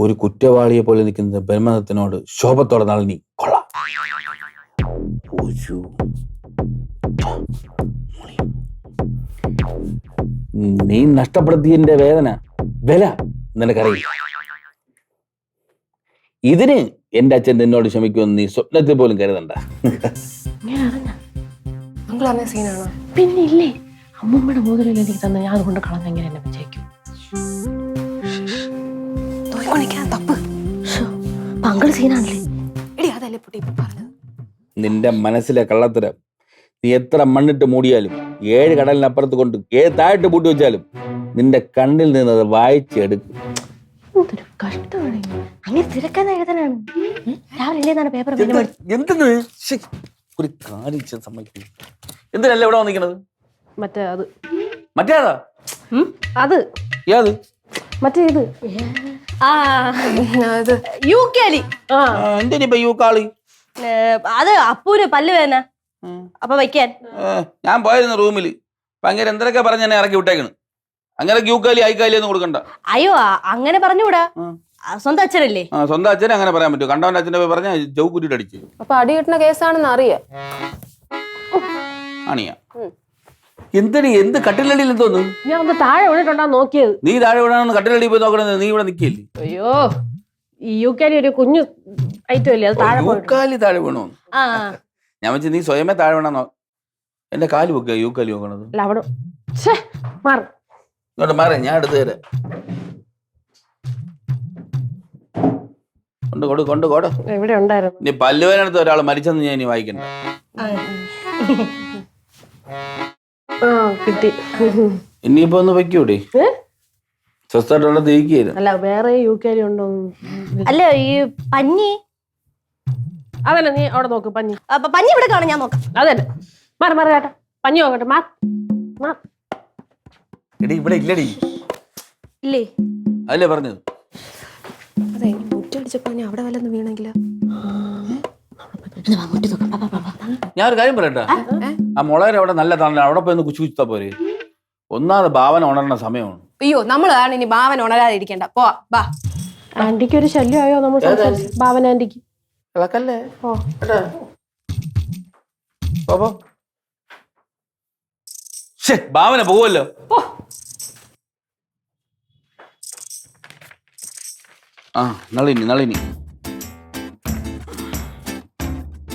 ഒരു കുറ്റവാളിയെ പോലെ നിൽക്കുന്ന ബ്രഹ്മദത്തിനോട് ശോഭത്തോടെ നളിനി കൊള്ളാം. നീ നഷ്ടപ്പെടുത്തിയതിന്റെ വേദന വില നിനക്കറിയില്ല. ഇതിന് എന്റെ അച്ഛൻ നിന്നോട് ക്ഷമിക്കുമെന്ന് നീ സ്വപ്നത്തിൽ പോലും കരുതണ്ട. പിന്നെ ഇല്ലേ അമ്മൂമ്മയുടെ മോതിരം എനിക്ക് തന്നെ ഞാൻ അതുകൊണ്ട് കളഞ്ഞ എങ്ങനെ എന്നെ വെച്ചേക്കും. നിന്റെ മനസ്സിലെ കള്ളത്തരം നീ എത്ര മണ്ണിട്ട് മൂടിയാലും 7 കടലിനപ്പുറത്ത് കൊണ്ട് ഏത് താഴോട്ട് പൂട്ടി വെച്ചാലും നിന്റെ കണ്ണിൽ നിന്ന് അത് വായിച്ചെടുക്കും. കഷ്ടമാണ് അങ്ങനെ തിരക്കാൻ എഴുതാനാണ്. രാവിലെ പേപ്പർ എന്തിന് ഒരു കാര്യം സമ്മതിക്കുന്നു? എന്തിനല്ല ഇവിടെ വന്നിരിക്കണത്? മറ്റേതാ അത് ഏത് മറ്റേ ഇത് യൂക്കാലി. എന്തിനിപ്പ യൂക്കാളി? അത് അപ്പൂര് പല്ല് വേദന അപ്പൊ വയ്ക്കാൻ. ഞാൻ പോയിരുന്നു റൂമില്. അങ്ങനെ എന്തൊക്കെ പറഞ്ഞ് എന്നെ ഇറക്കി വിട്ടേക്കണ്. അങ്ങനെ യൂക്കാലി ഐക്കാലി ഒന്നും കൊടുക്കണ്ട. അയ്യോ അങ്ങനെ പറഞ്ഞുകൂടാ, സ്വന്തം അച്ഛനല്ലേ. സ്വന്തം അച്ഛനെ അങ്ങനെ പറയാൻ പറ്റും? കണ്ടവന്റെ അച്ഛനെ പോയി പറഞ്ഞ ജവ് കുറ്റിട്ട് അടിച്ചു. അപ്പൊ അടി കിട്ടുന്ന കേസാണെന്ന് അറിയാം. ആണിയാ എന്തിന് എന്ത് കട്ടിലടിയിൽ എന്തോന്നു? ഞാൻ ഒന്ന് താഴെ വീണിട്ടുണ്ടാ നോക്കിയത്. നീ താഴെ വീണാന്ന് കട്ടിലടി പോയി നോക്കണത്? നീ ഇവിടെ നിൽക്കില്ലേ? അയ്യോ ഈ യൂക്കാലി ഒരു കുഞ്ഞു ഐറ്റം അല്ലേ, അത് താഴെ യൂക്കാലി താഴെ വീണോ? ഞാൻ വെച്ച് നീ സ്വയമേ താഴെ വീണോ. എന്റെ കാല് വെക്കുക യൂക്കാലി നോക്കണത്. ഇങ്ങോട്ട് മാറേ, ഞാൻ എടുത്തു തരാം. കൊണ്ട് കോട എവിടെ ഉണ്ടായിരുന്നു? നീ പല്ലുവേനടുത്ത് ഒരാൾ മരിച്ചെന്ന് ഞാൻ ഇനി വായിക്കണ്ട. കിട്ടി. ഇനിയിപ്പോ ഒന്ന് വെക്കൂടെ? സ്വസ്ഥമായിട്ടുള്ള തിരിക്കുകയായിരുന്നു. അല്ല വേറെ യൂക്കാലി ഉണ്ടോ? അല്ല ഈ പഞ്ഞി അതല്ല, നീ അവിടെ നോക്ക്. പഞ്ഞി പഞ്ഞി ഇവിടെ കാണാം, ഞാൻ നോക്കാം. അതന്നെ മാറി മാറി കേട്ടോ. പഞ്ഞി നോക്കട്ടെ. എടി ഇവിടെ ഇല്ലടി. ഇല്ലേ? അതല്ലേ പറഞ്ഞത്. അതെ മുറ്റടിച്ചപ്പോ അവിടെ വല്ലതും വീണെങ്കിലോ? ഞാൻ ഒരു കാര്യം പറയട്ടെ. ആ മുളകര അവിടെ നല്ല തണല, അവിടെ പോയി കുച്ചു കുത്താ പോരെ. ഒന്നാമത് ഭാവന ഉണർന്ന സമയമാണ്. അയ്യോ നമ്മളാണ് ഇനി ഭാവന ഉണരാതിരിക്കണ്ട. പോ ബാ. ആന്റിക്ക് ഒരു ശല്യമായോ നമ്മൾ ഭാവന ആന്റിക്ക്? ഇളക്കല്ലേ. ഭാവന പോവല്ലോ. ആ നളിനി